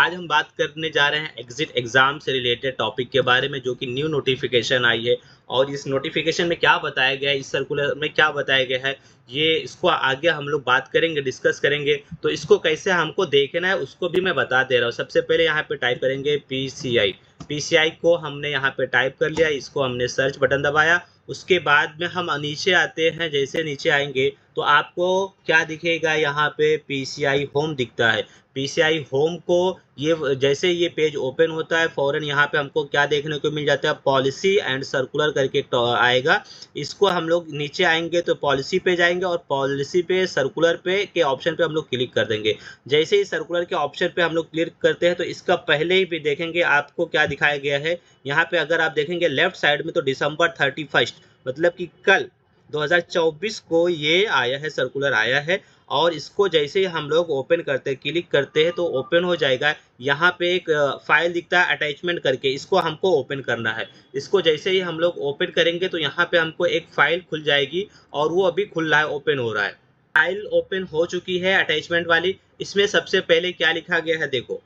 आज हम बात करने जा रहे हैं एग्जिट एग्जाम से रिलेटेड टॉपिक के बारे में, जो कि न्यू नोटिफिकेशन आई है। और इस नोटिफिकेशन में क्या बताया गया है, इस सर्कुलर में क्या बताया गया है, ये इसको आगे हम लोग बात करेंगे, डिस्कस करेंगे। तो इसको कैसे हमको देखना है उसको भी मैं बता दे रहा हूँ। सबसे पहले यहाँ पे टाइप करेंगे पीसीआई। पीसीआई को हमने यहाँ पे टाइप कर लिया, इसको हमने सर्च बटन दबाया। उसके बाद में हम नीचे आते हैं। जैसे नीचे आएंगे तो आपको क्या दिखेगा, यहाँ पे पीसीआई होम दिखता है। पीसीआई होम को ये जैसे ये पेज ओपन होता है फौरन यहाँ पे हमको क्या देखने को मिल जाता है, पॉलिसी एंड सर्कुलर करके आएगा। इसको हम लोग नीचे आएंगे तो पॉलिसी पे जाएंगे और पॉलिसी पे सर्कुलर पे के ऑप्शन पे हम लोग क्लिक कर देंगे। जैसे ही सर्कुलर के ऑप्शन पे हम लोग क्लिक करते हैं तो इसका पहले ही भी देखेंगे आपको क्या दिखाया गया है। यहाँ पे अगर आप देखेंगे लेफ्ट साइड में तो दिसंबर 31 मतलब कि कल 2024 को ये आया है, सर्कुलर आया है। और इसको जैसे ही हम लोग ओपन करते हैं, क्लिक करते हैं तो ओपन हो जाएगा। यहाँ पे एक फाइल दिखता है अटैचमेंट करके, इसको हमको ओपन करना है। इसको जैसे ही हम लोग ओपन करेंगे तो यहाँ पे हमको एक फाइल खुल जाएगी और वो अभी खुल रहा है, ओपन हो रहा है। फाइल ओपन हो चुकी है अटैचमेंट वाली। इसमें सबसे पहले क्या लिखा गया है देखो,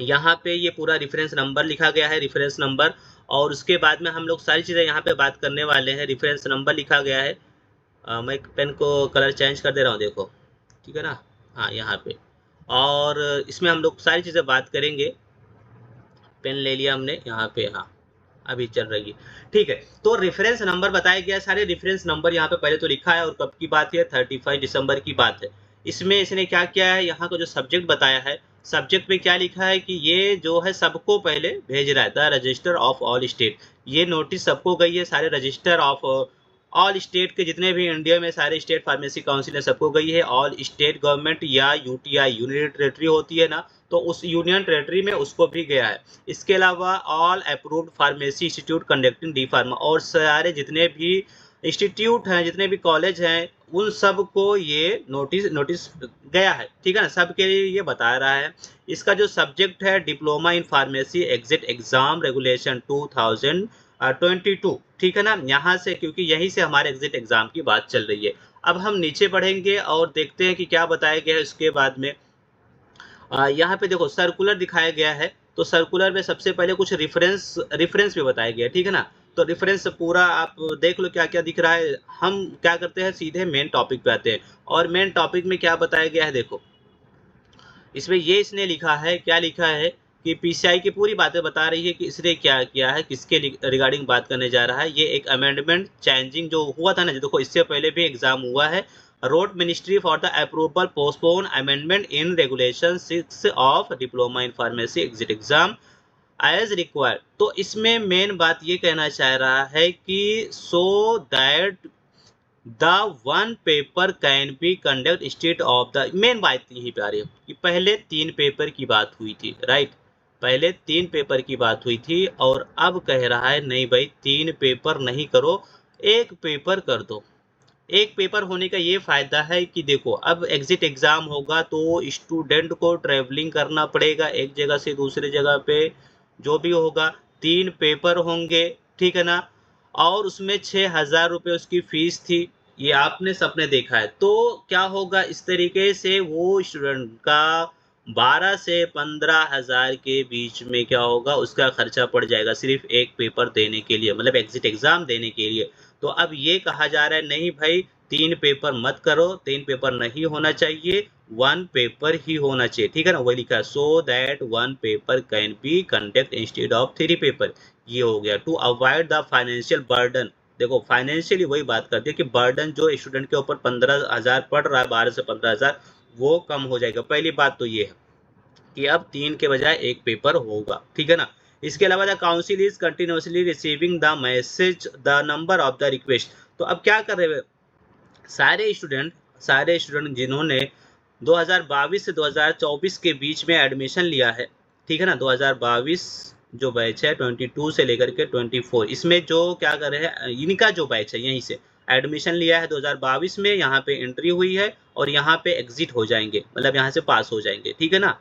यहाँ पे ये पूरा रेफरेंस नंबर लिखा गया है, रेफरेंस नंबर। और उसके बाद में हम लोग सारी चीज़ें यहाँ पे बात करने वाले हैं। रेफरेंस नंबर लिखा गया है। मैं पेन को कलर चेंज कर दे रहा हूँ, देखो ठीक है ना। हाँ यहाँ पे, और इसमें हम लोग सारी चीज़ें बात करेंगे। पेन ले लिया हमने यहाँ पे, हाँ अभी चल रही है, ठीक है। तो रेफरेंस नंबर बताया गया, सारे रेफरेंस नंबर यहाँ पे पहले तो लिखा है। और कब की बात है, 35 दिसंबर की बात है। इसमें इसने क्या किया है, यहाँ का जो सब्जेक्ट बताया है, सब्जेक्ट में क्या लिखा है कि ये जो है सबको पहले भेज रहा है, the register of all state. ये नोटिस सबको गई है, सारे रजिस्टर ऑफ ऑल स्टेट के जितने भी इंडिया में सारे स्टेट फार्मेसी काउंसिल है सबको गई है। ऑल स्टेट गवर्नमेंट या यूटीआई यूनियन टेरेटरी होती है ना, तो उस यूनियन टेरेटरी में उसको भी गया है। इसके अलावा all approved pharmacy institute conducting D pharma, और सारे जितने भी इंस्टीट्यूट हैं, जितने भी कॉलेज हैं, उन सब को ये नोटिस गया है, ठीक है ना। सबके लिए ये बता रहा है। इसका जो सब्जेक्ट है, diploma in pharmacy exit exam regulation 2022, ठीक है ना। यहाँ से, क्योंकि यहीं से हमारे एग्जिट एग्जाम की बात चल रही है। अब हम नीचे बढ़ेंगे और देखते हैं कि क्या बताया गया है। उसके बाद में यहाँ पे देखो सर्कुलर दिखाया गया है। तो सर्कुलर में सबसे पहले कुछ रेफरेंस भी बताया गया है, ठीक है ना। तो रेफरेंस पूरा आप देख लो क्या क्या दिख रहा है। हम क्या करते हैं, सीधे मेन टॉपिक पे आते हैं। और मेन टॉपिक में क्या बताया गया है देखो, इसमें ये इसने लिखा है, क्या लिखा है कि पीसीआई की पूरी बातें बता रही है कि इसने क्या किया है, किसके रिगार्डिंग बात करने जा रहा है। ये एक अमेंडमेंट चेंजिंग जो हुआ था ना, जो देखो इससे पहले भी एग्जाम हुआ है। Road ministry for the approval postpone amendment in regulation 6 of diploma in pharmacy exit exam as required. तो इसमें मेन बात ये कहना चाह रहा है कि so that the one paper can be conduct instead of the, main बात यही पे आ रही है कि पहले 3 पेपर की बात हुई थी, राइट। पहले 3 पेपर की बात हुई थी और अब कह रहा है नहीं भाई 3 पेपर नहीं करो, 1 पेपर कर दो। 1 पेपर होने का ये फायदा है कि देखो अब एग्जिट एग्जाम होगा तो स्टूडेंट को ट्रेवलिंग करना पड़ेगा एक जगह से दूसरे जगह पे, जो भी होगा। 3 पेपर होंगे, ठीक है ना। और उसमें 6,000 रुपये उसकी फीस थी, ये आपने सबने देखा है। तो क्या होगा, इस तरीके से वो स्टूडेंट का 12 से 15,000 के बीच में क्या होगा, उसका खर्चा पड़ जाएगा सिर्फ 1 पेपर देने के लिए, मतलब एग्जिट एग्जाम देने के लिए। तो अब ये कहा जा रहा है नहीं भाई 3 पेपर मत करो, 3 पेपर नहीं होना चाहिए, 1 पेपर ही होना चाहिए, ठीक है ना। वही लिखा, so that 1 paper can be conduct instead of 3 paper. ये हो गया to avoid the financial burden. देखो फाइनेंशियली वही बात करती है कि बर्डन जो स्टूडेंट के ऊपर 15,000 पड़ रहा है, 12 से 15,000, वो कम हो जाएगा। पहली बात तो ये है कि अब 3 के बजाय 1 पेपर होगा, ठीक है ना। इसके अलावा the council is continuously receiving the message the number of the request. तो अब क्या कर रहे हैं सारे स्टूडेंट जिन्होंने 2022 से 2024 के बीच में एडमिशन लिया है, ठीक है ना। 2022 जो बैच है 22 से लेकर के 24, इसमें जो क्या कर रहे हैं, इनका जो बैच है यहीं से एडमिशन लिया है 2022 में, यहाँ पे एंट्री हुई है और यहाँ पे एग्जिट हो जाएंगे, मतलब यहाँ से पास हो जाएंगे, ठीक है ना।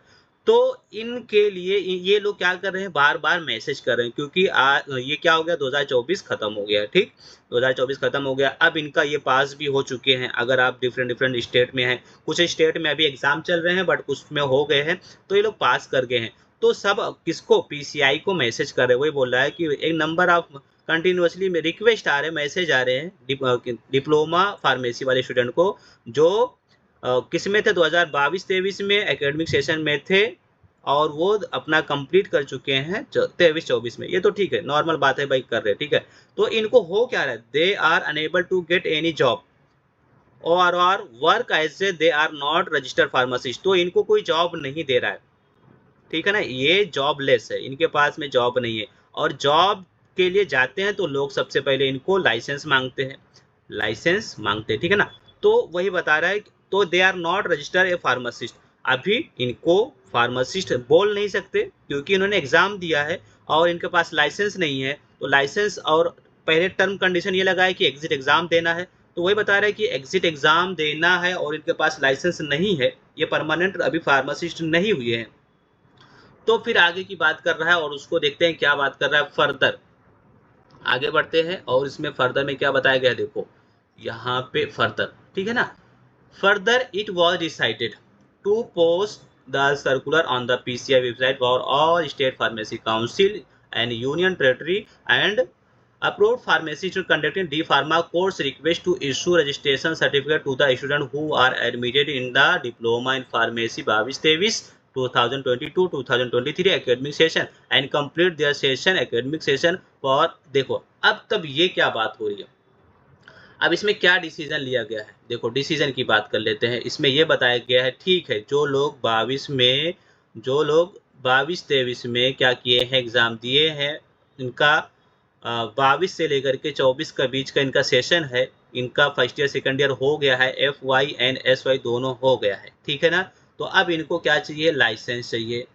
तो इनके लिए ये लोग क्या कर रहे हैं, बार बार मैसेज कर रहे हैं, क्योंकि ये क्या हो गया, 2024 खत्म हो गया, ठीक, 2024 खत्म हो गया। अब इनका ये पास भी हो चुके हैं। अगर आप डिफरेंट डिफरेंट स्टेट में हैं, कुछ स्टेट में अभी एग्जाम चल रहे हैं बट कुछ में हो गए हैं, तो ये लोग पास कर गए हैं। तो सब किसको, पीसीआई को मैसेज कर रहे हैं। वही बोल रहा है कि एक नंबर ऑफ कंटिन्यूसली में रिक्वेस्ट आ रहे हैं, मैसेज आ रहे हैं डिप्लोमा फार्मेसी वाले स्टूडेंट को, जो किस में थे, 2022-23 में एकेडमिक सेशन में थे, और वो अपना कंप्लीट कर चुके हैं 23-24 में। ये तो ठीक है, नॉर्मल बात है भाई, कर रहे हैं, ठीक है। तो इनको हो क्या रहा है, they are unable to get any job और work as a they are not registered pharmacist. तो इनको कोई जॉब नहीं दे रहा है, ठीक है ना, ये जॉबलेस है, इनके पास में जॉब नहीं है। और जॉब के लिए जाते हैं तो लोग सबसे पहले इनको लाइसेंस मांगते हैं, लाइसेंस मांगते हैं, ठीक है ना। तो वही बता रहा है, तो they are not registered a pharmacist. अभी इनको फार्मासिस्ट बोल नहीं सकते, क्योंकि इन्होंने एग्जाम दिया है और इनके पास लाइसेंस नहीं है। तो लाइसेंस, और पहले टर्म कंडीशन ये लगा है कि एग्जिट एग्जाम देना है। तो वही बता रहा है कि एग्जिट एग्जाम देना है और इनके पास लाइसेंस नहीं है, ये परमानेंट अभी फार्मासिस्ट नहीं हुए हैं। तो फिर आगे की बात कर रहा है, और उसको देखते हैं क्या बात कर रहा है फर्दर। आगे बढ़ते हैं और इसमें फर्दर में क्या बताया गया है, देखो यहाँ पे फर्दर, ठीक है ना। Further it was decided to post the circular on the PCI website for all state pharmacy council and union territory and approved pharmacists conducting D Pharma course request to issue registration certificate to the students who are admitted in the diploma in pharmacy 22-23 2022-2023 academic session and complete their session academic session for। देखो अब तब ये क्या बात हो रही है, अब इसमें क्या डिसीजन लिया गया है, देखो डिसीजन की बात कर लेते हैं। इसमें यह बताया गया है, ठीक है, जो लोग 22-23 में क्या किए हैं, एग्जाम दिए हैं, इनका 22 से लेकर के 24 का बीच का इनका सेशन है, इनका फर्स्ट ईयर सेकंड ईयर हो गया है, FY एंड SY दोनों हो गया है, ठीक है ना। तो अब इनको क्या चाहिए, लाइसेंस चाहिए।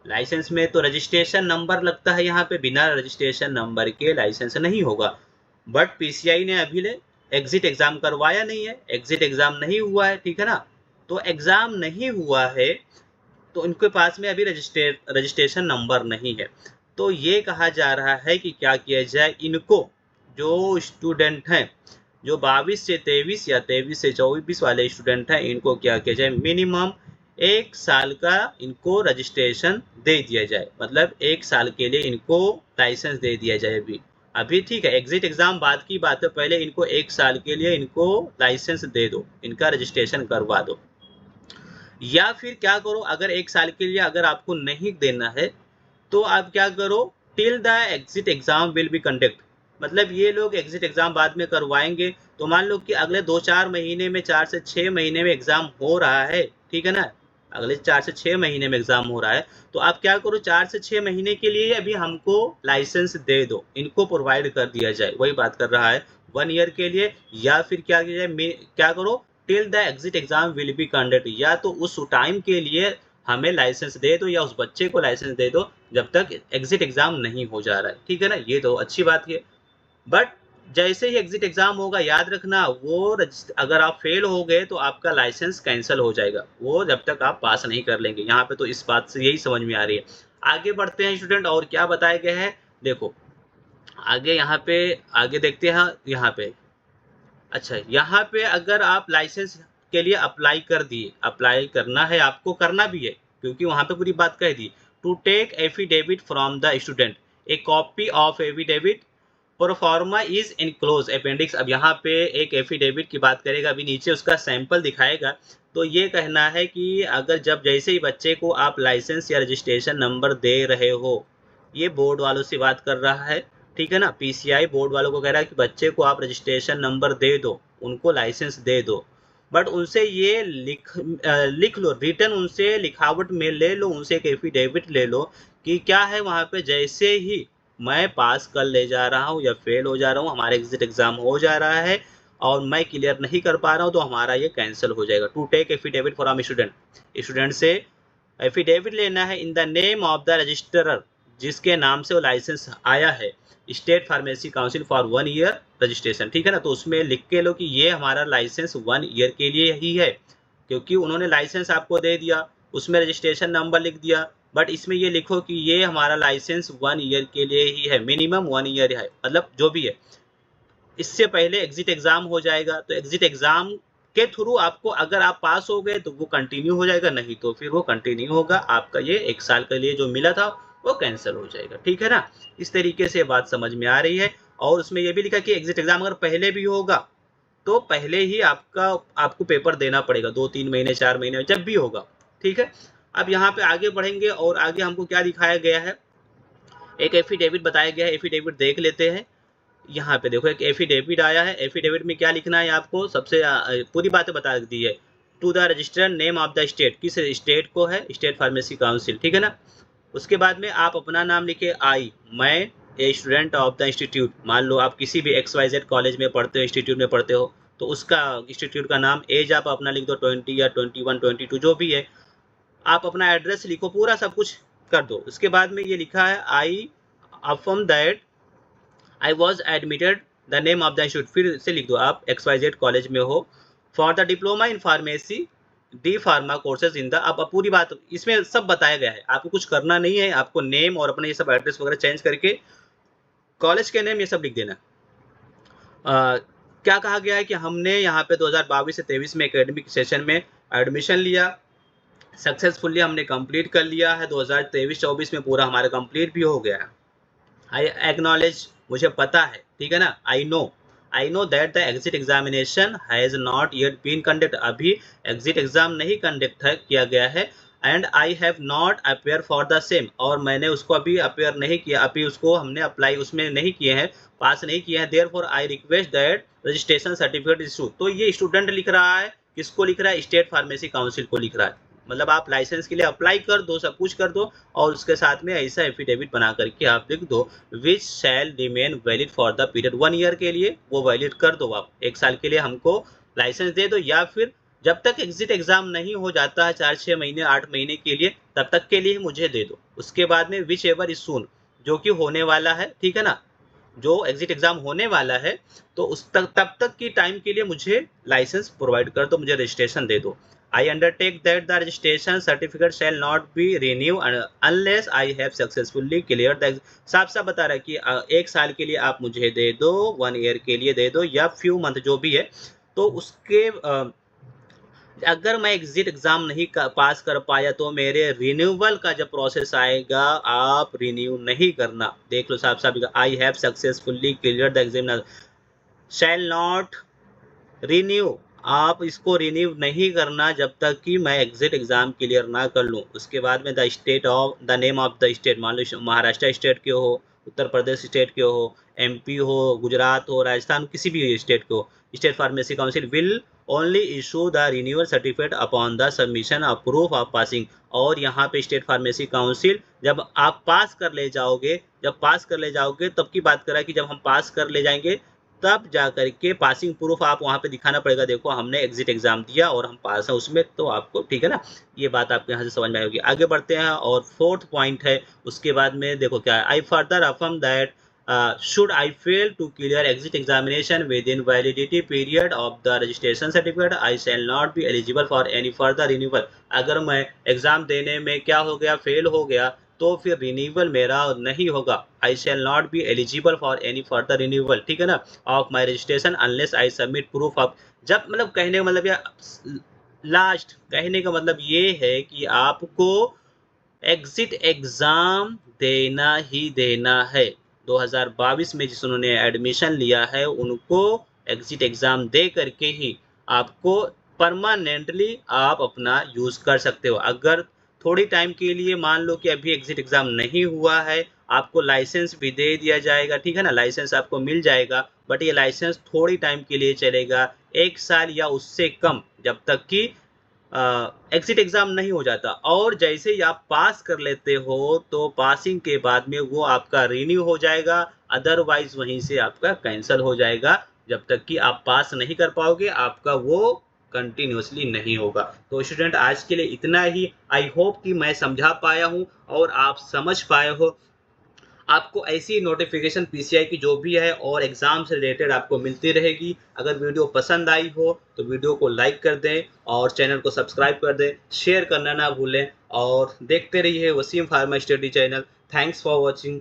लाइसेंस में तो रजिस्ट्रेशन नंबर लगता है, यहाँ पे बिना रजिस्ट्रेशन नंबर के लाइसेंस नहीं होगा। बट पीसीआई ने अभी ले एग्जिट एग्जाम करवाया नहीं है, एग्जिट एग्जाम नहीं हुआ है, ठीक है ना। तो एग्जाम नहीं हुआ है तो इनके पास में अभी रजिस्ट्रेशन नंबर नहीं है। तो ये कहा जा रहा है कि क्या किया जाए, इनको जो स्टूडेंट हैं, जो 22 से 23 या 23 से 24 वाले स्टूडेंट हैं, इनको क्या किया जाए, मिनिमम 1 साल का इनको रजिस्ट्रेशन दे दिया जाए। मतलब 1 साल के लिए इनको लाइसेंस दे दिया जाए। अभी ठीक है, एग्जिट एग्जाम बाद की बात है, पहले इनको 1 साल के लिए इनको लाइसेंस दे दो, इनका रजिस्ट्रेशन करवा दो। या फिर क्या करो, अगर 1 साल के लिए अगर आपको नहीं देना है तो आप क्या करो, till the exit exam will be conduct. मतलब ये लोग एग्जिट एग्जाम बाद में करवाएंगे। तो मान लो कि अगले 2-4 महीने में, 4 से 6 महीने में एग्जाम हो रहा है, ठीक है ना, अगले 4 से 6 महीने में एग्जाम हो रहा है, तो आप क्या करो, 4 से 6 महीने के लिए अभी हमको लाइसेंस दे दो, इनको प्रोवाइड कर दिया जाए। वही बात कर रहा है 1 ईयर के लिए। या फिर क्या किया जाए, क्या करो, till the exit exam will be conduct, या तो उस टाइम के लिए हमें लाइसेंस दे दो, या उस बच्चे को लाइसेंस दे दो जब तक एग्जिट एग्जाम नहीं हो जा रहा है, ठीक है ना। ये तो अच्छी बात है। बट जैसे ही एग्जिट एग्जाम होगा, याद रखना, वो अगर आप फेल हो गए तो आपका लाइसेंस कैंसिल हो जाएगा, वो जब तक आप पास नहीं कर लेंगे। यहाँ पे तो इस बात से यही समझ में आ रही है। आगे बढ़ते हैं स्टूडेंट, और क्या बताया गया है, देखो आगे यहाँ पे, आगे देखते हैं यहाँ पे। अच्छा, यहाँ पे अगर आप लाइसेंस के लिए अप्लाई कर दिए, अप्लाई करना है आपको, करना भी है, क्योंकि वहाँ पे पूरी बात कह दी। To take affidavit from the student, a copy of affidavit proforma is enclose appendix. अब यहाँ पे एक एफिडेविट की बात करेगा, अभी नीचे उसका सैंपल दिखाएगा। तो ये कहना है कि अगर जब जैसे ही बच्चे को आप लाइसेंस या रजिस्ट्रेशन नंबर दे रहे हो, ये बोर्ड वालों से बात कर रहा है, ठीक है ना, पीसीआई बोर्ड वालों को कह रहा है कि बच्चे को आप रजिस्ट्रेशन नंबर दे दो, उनको लाइसेंस दे दो। बट उनसे ये लिख लो, रिटर्न उनसे लिखावट में ले लो, उनसे एक एफिडेविट ले लो कि क्या है वहाँ पे, जैसे ही मैं पास कर ले जा रहा हूँ या फेल हो जा रहा हूँ, हमारा एग्जिट एग्जाम हो जा रहा है और मैं क्लियर नहीं कर पा रहा हूँ, तो हमारा ये कैंसिल हो जाएगा। To take affidavit from student, student से एफिडेविट लेना है in the name of the registrar, जिसके नाम से वो लाइसेंस आया है, state pharmacy council for 1 year registration, ठीक है ना। तो उसमें लिख के लो कि ये हमारा लाइसेंस 1 ईयर के लिए ही है, क्योंकि उन्होंने लाइसेंस आपको दे दिया उसमें रजिस्ट्रेशन नंबर लिख दिया, बट इसमें ये लिखो कि ये हमारा लाइसेंस 1 ईयर के लिए ही है, मिनिमम 1 ईयर है, मतलब जो भी है। इससे पहले एग्जिट एग्जाम हो जाएगा, तो एग्जिट एग्जाम के थ्रू आपको अगर आप पास हो गए तो वो कंटिन्यू हो जाएगा, नहीं तो फिर वो कंटिन्यू होगा, आपका ये 1 साल के लिए जो मिला था वो कैंसिल हो जाएगा। ठीक है ना, इस तरीके से बात समझ में आ रही है। और उसमें ये भी लिखा कि एग्जिट एग्जाम अगर पहले भी होगा तो पहले ही आपको पेपर देना पड़ेगा, 2-3 महीने 4 महीने जब भी होगा। ठीक है, अब यहाँ पे आगे बढ़ेंगे और आगे हमको क्या दिखाया गया है, एक एफिडेविट बताया गया है, एफिडेविट देख लेते हैं। यहाँ पे देखो एक एफिडेविट आया है, एफिडेविट में क्या लिखना है आपको, सबसे पूरी बातें बता दी है। To the register name of the state, किस स्टेट को है, स्टेट फार्मेसी काउंसिल, ठीक है ना। उसके बाद में आप अपना नाम लिखे, मैं a student of the institute, मान लो आप किसी भी XYZ कॉलेज में पढ़ते हो, इंस्टीट्यूट में पढ़ते हो, तो उसका इंस्टीट्यूट का नाम, एज आप अपना लिख दो 20 या 21 22 जो भी है, आप अपना एड्रेस लिखो, पूरा सब कुछ कर दो। उसके बाद में ये लिखा है I affirm that I was admitted the name of the institute, फिर से लिख दो आप XYZ कॉलेज में हो, for the diploma in pharmacy D pharma courses in the, अब पूरी बात इसमें सब बताया गया है, आपको कुछ करना नहीं है, आपको नेम और अपने ये सब एड्रेस वगैरह चेंज करके कॉलेज के नेम ये सब लिख देना। क्या कहा गया है कि हमने यहाँ पे 2022 से 23 में एकेडमिक सेशन में एडमिशन लिया, सक्सेसफुली हमने कंप्लीट कर लिया है, 2023-24 में पूरा हमारा कंप्लीट भी हो गया है। आई एक्नॉलेज, मुझे पता है, ठीक है ना, I know that the exit examination has not yet been conduct, अभी एग्जिट एग्जाम नहीं कंडक्ट किया गया है, and I have not appear for the same, और मैंने उसको अभी अपेयर नहीं किया, अभी उसको हमने अप्लाई उसमें नहीं किए हैं, पास नहीं किए हैं, therefore I request that registration certificate issue. तो ये स्टूडेंट लिख रहा है, किसको लिख रहा है, स्टेट फार्मेसी काउंसिल को लिख रहा है, मतलब आप लाइसेंस के लिए अप्लाई कर दो, सब कुछ कर दो, और उसके साथ में ऐसा एफिडेविट बना करके आप लिख दो, which shall remain valid for the period 1 year के लिए, वो वैलिड कर दो, आप 1 साल के लिए हमको लाइसेंस दे दो, या फिर जब तक एग्जिट एग्जाम नहीं हो जाता है 4-6 महीने 8 महीने के लिए, तब तक के लिए मुझे दे दो। उसके बाद में विच एवर इज सून, जो कि होने वाला है, ठीक है ना, जो एग्जिट एग्जाम होने वाला है, तो उस तब तक की टाइम के लिए मुझे लाइसेंस प्रोवाइड कर दो, मुझे रजिस्ट्रेशन दे दो। I undertake that the registration certificate shall not be renewed unless I have successfully cleared the, साफ साफ बता रहा है कि 1 साल के लिए आप मुझे दे दो, 1 ईयर के लिए दे दो, या फ्यू मंथ जो भी है, तो उसके अगर मैं एग्जिट एग्जाम नहीं पास कर पाया तो मेरे रिन्यूअल का जब प्रोसेस आएगा, आप रिन्यू नहीं करना, देख लो साफ साफ, I have successfully clear the exam shall not renew, आप इसको रिन्यू नहीं करना जब तक कि मैं एग्जिट एग्जाम क्लियर ना कर लूँ। उसके बाद में the state of the name of the state, मान लो महाराष्ट्र स्टेट के हो, उत्तर प्रदेश स्टेट के हो, MP हो, गुजरात हो, राजस्थान, किसी भी स्टेट के हो, state pharmacy council will only issue the renewal certificate upon the submission of proof of passing. और यहाँ पे स्टेट फार्मेसी काउंसिल जब आप पास कर ले जाओगे, जब पास कर ले जाओगे तब की बात कर रहा है कि जब हम पास कर ले जाएंगे तब जा करके पासिंग प्रूफ आप वहाँ पे दिखाना पड़ेगा, देखो हमने एग्जिट एग्जाम दिया और हम पास हैं उसमें, तो आपको, ठीक है ना, ये बात आपको यहाँ से समझ में आएगी। आगे बढ़ते हैं और 4th पॉइंट है, उसके बाद में देखो क्या है, I further affirm that should I fail to clear exit examination within validity period of the registration certificate, I shall not be eligible for any further renewal। अगर मैं एग्जाम देने में क्या हो गया, फेल हो गया, तो फिर रिन्यूअल मेरा नहीं होगा, I shall not be eligible for any further renewal, ठीक है ना, of my registration unless I submit proof of. जब मतलब कहने का मतलब, या लास्ट कहने का मतलब ये है कि आपको एग्जिट एग्जाम देना ही देना है। 2022 में जिन्होंने एडमिशन लिया है उनको एग्जिट एग्जाम दे करके ही आपको परमानेंटली आप अपना यूज कर सकते हो। अगर थोड़ी टाइम के लिए मान लो कि अभी एग्जिट एग्जाम नहीं हुआ है, आपको लाइसेंस भी दे दिया जाएगा, ठीक है ना, लाइसेंस आपको मिल जाएगा, बट ये लाइसेंस थोड़ी टाइम के लिए चलेगा, 1 साल या उससे कम, जब तक कि एग्जिट एग्जाम नहीं हो जाता। और जैसे ही आप पास कर लेते हो तो पासिंग के बाद में वो आपका रिन्यू हो जाएगा, अदरवाइज वहीं से आपका कैंसिल हो जाएगा, जब तक कि आप पास नहीं कर पाओगे आपका वो कंटिन्यूसली नहीं होगा। तो स्टूडेंट आज के लिए इतना ही, आई होप कि मैं समझा पाया हूँ और आप समझ पाए हो। आपको ऐसी नोटिफिकेशन पीसीआई की जो भी है और एग्ज़ाम से रिलेटेड आपको मिलती रहेगी। अगर वीडियो पसंद आई हो तो वीडियो को लाइक कर दें और चैनल को सब्सक्राइब कर दें, शेयर करना ना भूलें और देखते रहिए Waseem pharma study channel. Thanks for watching.